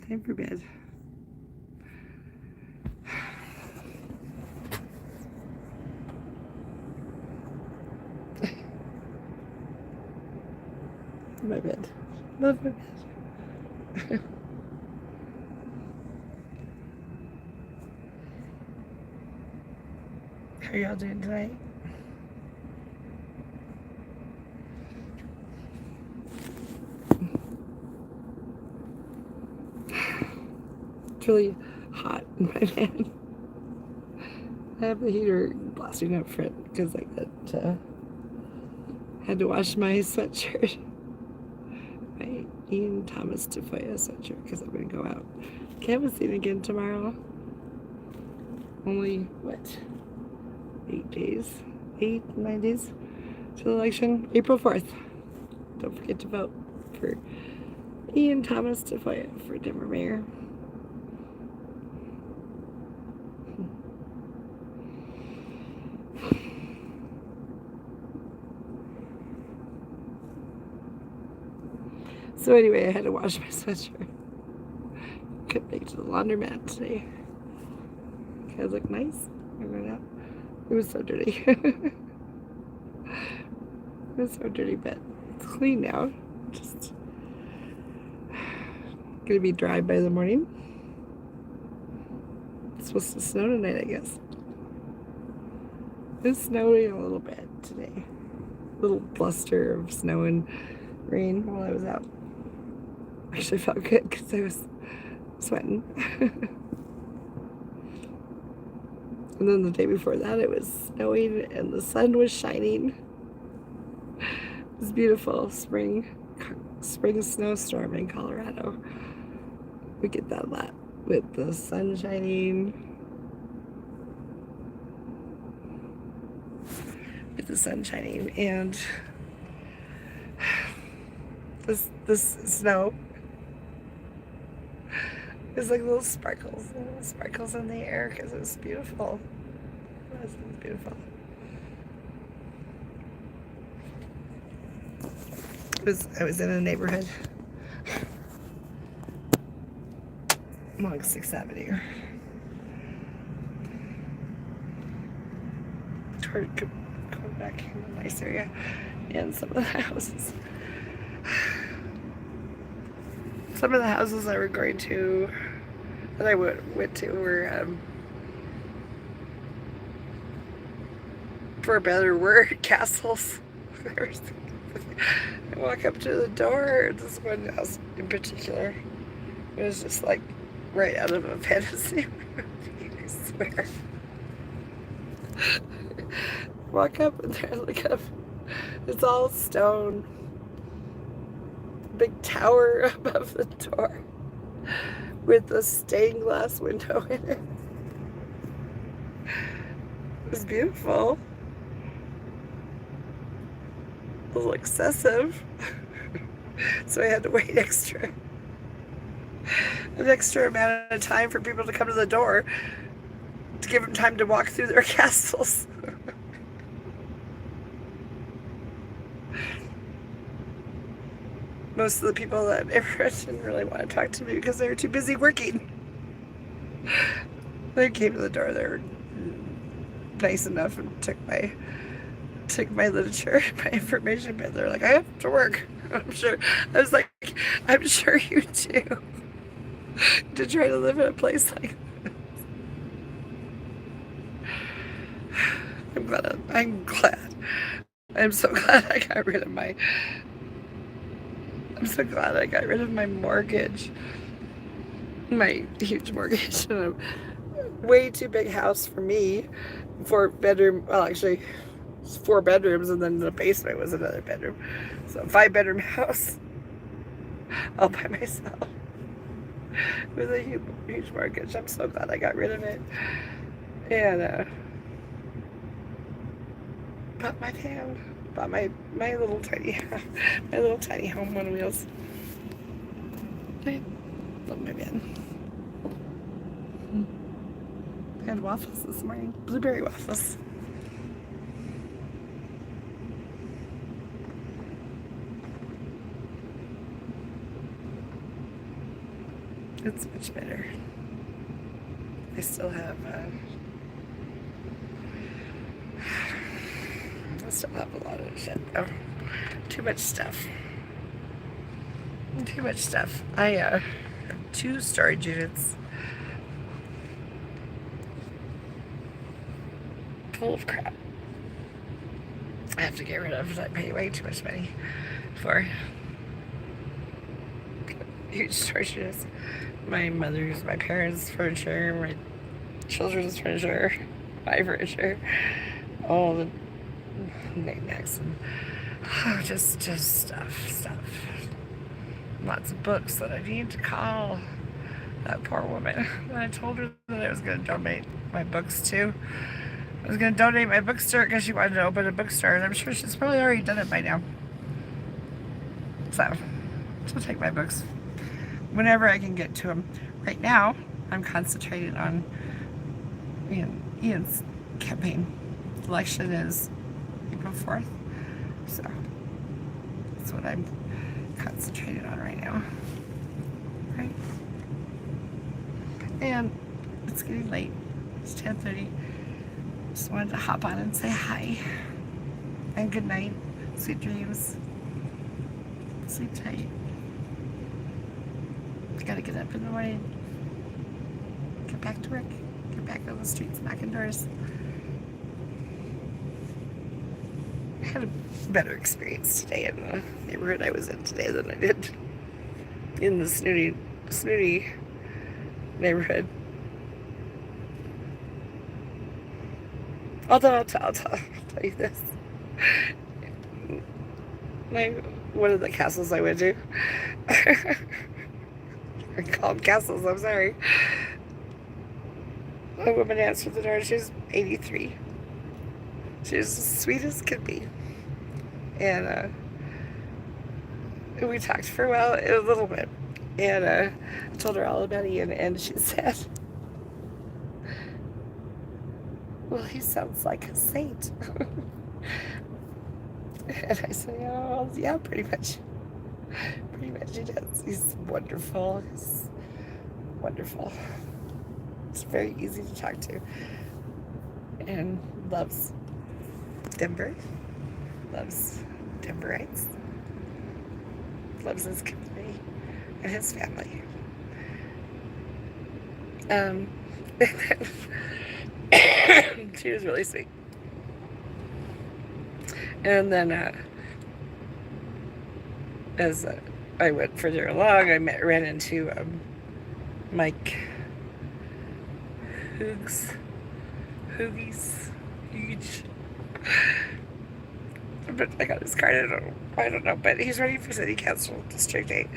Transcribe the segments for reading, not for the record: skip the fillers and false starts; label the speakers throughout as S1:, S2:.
S1: Time for bed. My bed. Love my bed. How are y'all doing tonight? It's really hot in my van. I have the heater blasting up front because I had to wash my sweatshirt. My Ian Thomas Tafoya sweatshirt because I'm going to go out canvassing again tomorrow. Only, what, 8 days? 8, 9 days to the election. April 4th. Don't forget to vote for Ian Thomas Tafoya for Denver mayor. So anyway, I had to wash my sweatshirt. Couldn't make it to the laundromat today. I was like, nice. I ran out. It was so dirty. It was so dirty, but it's clean now. Just gonna be dry by the morning. It's supposed to snow tonight, I guess. It's snowing a little bit today. A little bluster of snow and rain while I was out. Actually felt good because I was sweating. And then the day before that it was snowing and the sun was shining. It was beautiful. Spring snowstorm in Colorado. We get that a lot with the sun shining. With the sun shining and this snow. There's like little sparkles in the air because it was beautiful. It was beautiful. I was in a neighborhood along 6th Avenue. Toward going back in a nice area, and some of the houses I were going to, that I went to were, for a better word, castles. I walk up to the door, this one house in particular, it was just like right out of a fantasy movie, I swear. Walk up and there's like it's all stone. Big tower above the door with a stained glass window in it. It was beautiful. A little excessive. So I had to wait an extra amount of time for people to come to the door to give them time to walk through their castles. Most of the people that ever didn't really want to talk to me because they were too busy working. They came to the door, they were nice enough and took my literature, my information, but they're like, I have to work. I'm sure. I was like, I'm sure you do. To try to live in a place like this. I'm so glad I got rid of my mortgage. My huge mortgage in a way too big house for me. 4-bedroom, well actually it's 4 bedrooms and then the basement was another bedroom. So a 5-bedroom house all by myself with a huge mortgage. I'm so glad I got rid of it. And bought my van. Bought my little tiny home on wheels. I love my van. I had waffles this morning. Blueberry waffles. It's much better. I still have, I still have a lot of shit though. Too much stuff. Too much stuff. I have 2 storage units full of crap I have to get rid of. I pay way too much money for huge storage units. My mother's, my parents' furniture, my children's furniture, my furniture, all the knickknacks and just stuff. Lots of books that I need to call that poor woman. I told her that I was going to donate my books to. I was going to donate my books to her because she wanted to open a bookstore, and I'm sure she's probably already done it by now. So, she'll take my books whenever I can get to them. Right now, I'm concentrating on Ian's campaign. The election is April 4th, so that's what I'm concentrating on right now. Right? And it's getting late. It's 10:30. Just wanted to hop on and say hi. And good night. Sweet dreams. Sleep tight. Gotta get up in the morning. Get back to work. Get back on the streets, knocking doors. I had a better experience today in the neighborhood I was in today than I did in the snooty neighborhood. Although I'll tell you this. One of the castles I went to, I call them castles, I'm sorry. A woman answered the door. She was 83. She was as sweet as could be. And we talked for a little bit. And I told her all about Ian, and she said, well, he sounds like a saint. And I said, oh, yeah, pretty much. Pretty much he does. He's wonderful. He's wonderful. It's very easy to talk to. And loves Denver. Loves Denverites. Loves his community and his family. She was really sweet. And then as I went further along, I ran into Mike Hoogies. But I got his card. I don't know. But he's running for city council, District 8,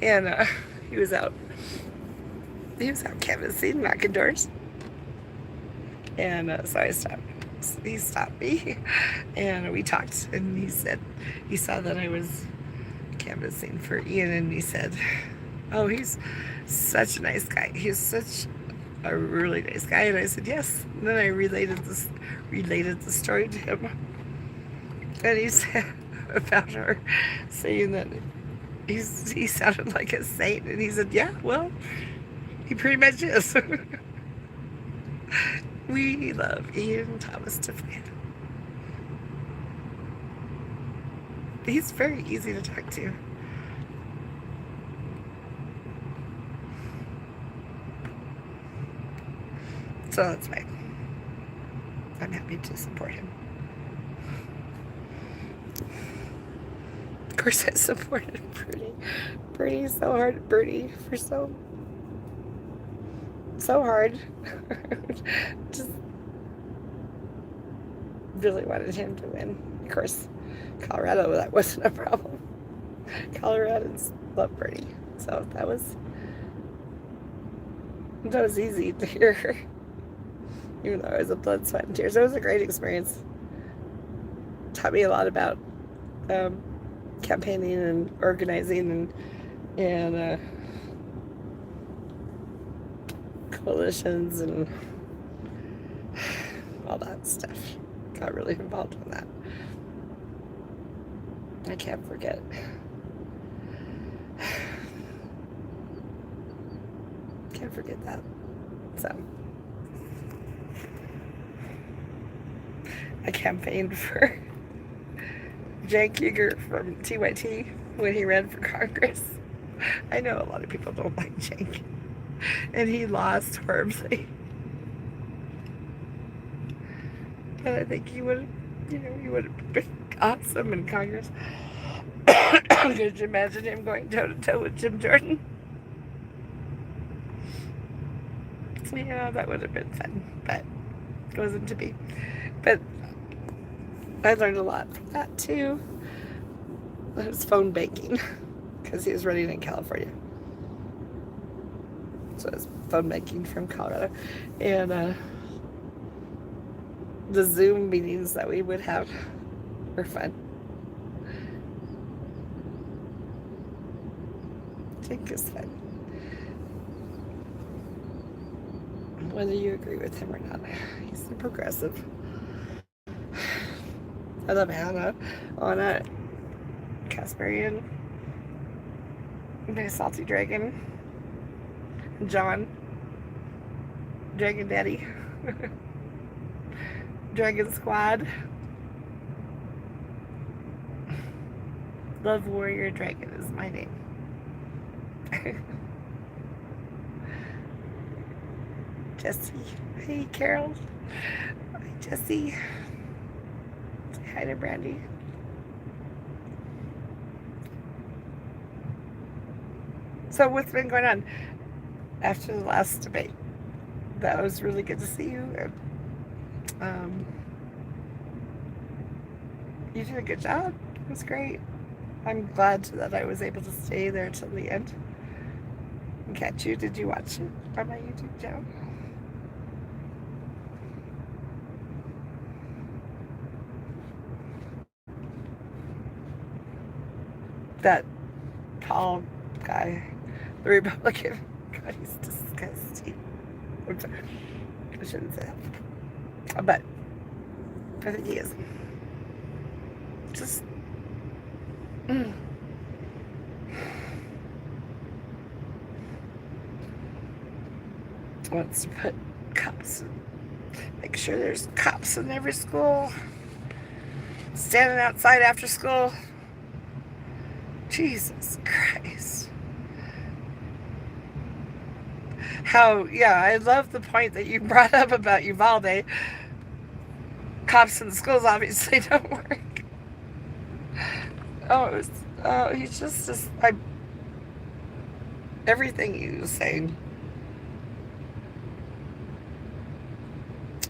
S1: and he was out canvassing, knocking doors, and so I stopped. He stopped me, and we talked. And he said he saw that I was canvassing for Ian, and he said, "Oh, he's such a nice guy. He's such a really nice guy." And I said, "Yes." And then I related the story to him, and he said about her saying that he sounded like a saint, and he said, "Yeah, well, he pretty much is." We love Ian Thomas Dufresne. He's very easy to talk to. So that's fine. I'm happy to support him. Of course, I supported Bernie so hard. Bernie for so hard. Just really wanted him to win. Of course, Colorado, that wasn't a problem. Coloradans love Bernie, so that was easy to hear. Even though I was a blood, sweat, and tears, it was a great experience. Taught me a lot about campaigning and organizing and coalitions and all that stuff. Got really involved in that. I can't forget Can't forget that. So, I campaigned for Cenk Uygur from TYT when he ran for Congress. I know a lot of people don't like Cenk, and he lost horribly. But I think he would, he would have been awesome in Congress. Could you imagine him going toe to toe with Jim Jordan? Yeah, that would have been fun, but it wasn't to be. But I learned a lot from that too. It was phone banking because he was running in California. So it was phone banking from Colorado. And the Zoom meetings that we would have were fun. I think it's fun. Whether you agree with him or not, he's a progressive. I love Anna Kasparian, Salty Dragon, John, Dragon Daddy, Dragon Squad, Love Warrior Dragon is my name. Jesse. Hey, Carol. Hi, Jesse. Say hi to Brandy. So what's been going on after the last debate? That was really good to see you. You did a good job. It was great. I'm glad that I was able to stay there till the end and catch you. Did you watch it on my YouTube channel? That tall guy, the Republican, God, he's disgusting. I'm sorry. I shouldn't say that. But I think he is. Just wants to put cops in, make sure there's cops in every school, standing outside after school. Jesus Christ. I love the point that you brought up about Uvalde. Cops in the schools obviously don't work. He's just everything he was saying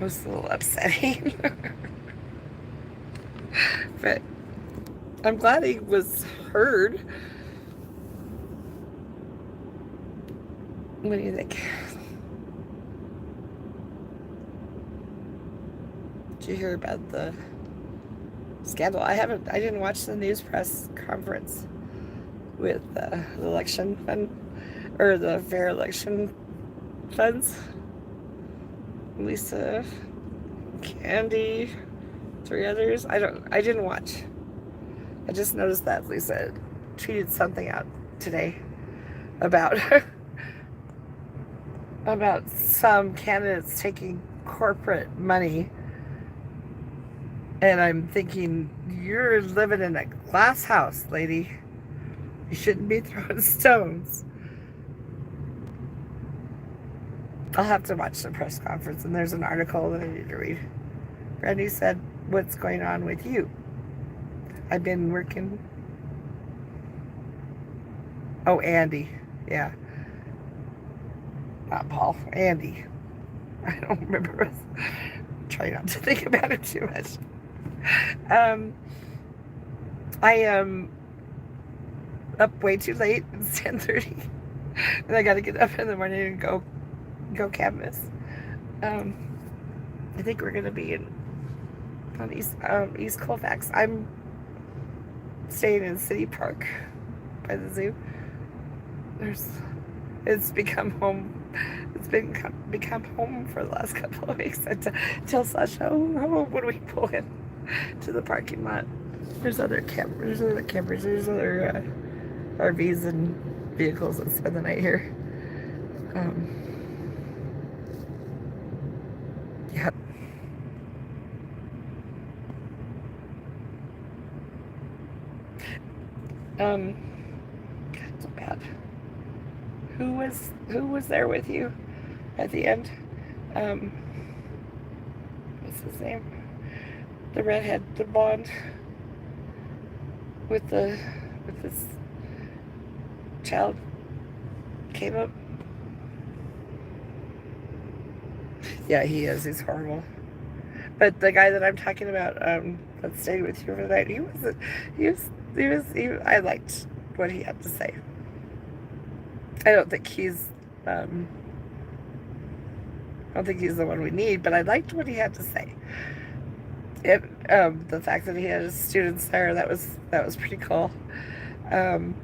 S1: was a little upsetting. But I'm glad he was heard. What do you think? Did you hear about the scandal? I didn't watch the news press conference with the election fund, or the fair election funds. Lisa, Candy, 3 others. I didn't watch. I just noticed that Lisa tweeted something out today about about some candidates taking corporate money. And I'm thinking, you're living in a glass house, lady. You shouldn't be throwing stones. I'll have to watch the press conference, and there's an article that I need to read. Brandy said, what's going on with you? I've been working. Oh, Andy. Yeah. Not Paul. Andy. I don't remember. Try not to think about it too much. I am up way too late. It's 10:30. And I got to get up in the morning and go canvas. I think we're going to be on East Colfax. I'm staying in City Park by the zoo. It's become home. It's become home for the last couple of weeks. I tell Sasha, when we pull in to the parking lot, there's other campers, there's other RVs and vehicles that spend the night here. Um, yeah. God, so bad. Who was there with you at the end? Um, what's his name? The redhead, the blonde, with this child, Caleb. Yeah, he is. He's horrible. But the guy that I'm talking about, that stayed with you overnight, he wasn't. I liked what he had to say. I don't think he's. I don't think he's the one we need, but I liked what he had to say. The fact that he had his students there, that was pretty cool. Um,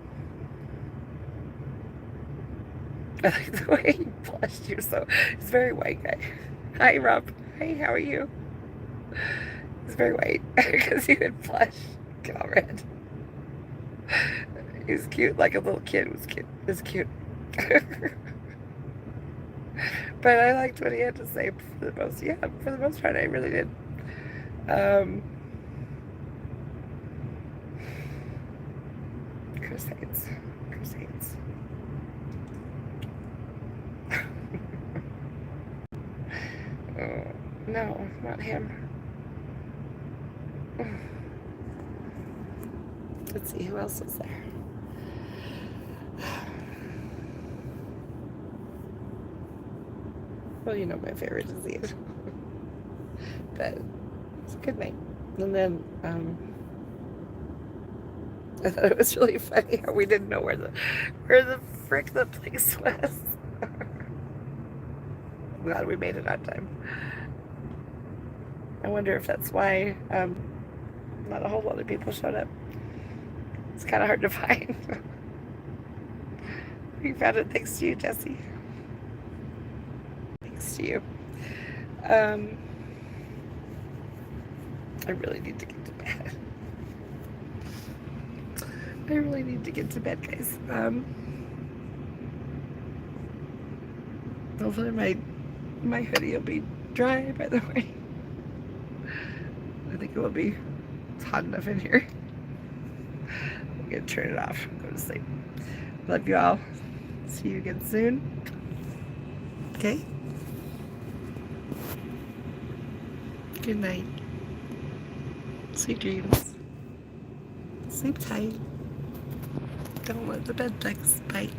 S1: I like the way he blushed. He's a very white guy. Hi, Rob. Hey, how are you? He's very white because he would blush, get all red. He was cute, like a little kid was cute. He was cute. But I liked what he had to say for the most. Yeah, for the most part, I really did. Crusades. Oh, no, not him. Let's see, who else was there? Well, you know my favorite is Ian. But it's a good night. And then, I thought it was really funny how we didn't know where the frick the place was. I'm glad we made it on time. I wonder if that's why not a whole lot of people showed up. It's kind of hard to find. We found it thanks to you, Jesse. Thanks to you. I really need to get to bed. I really need to get to bed, guys. Hopefully my hoodie will be dry, by the way. I think it will be. It's hot enough in here. I'm gonna turn it off and go to sleep. Love you all. See you again soon. Okay? Good night. Sweet dreams. Sleep tight. Don't let the bed bugs bite.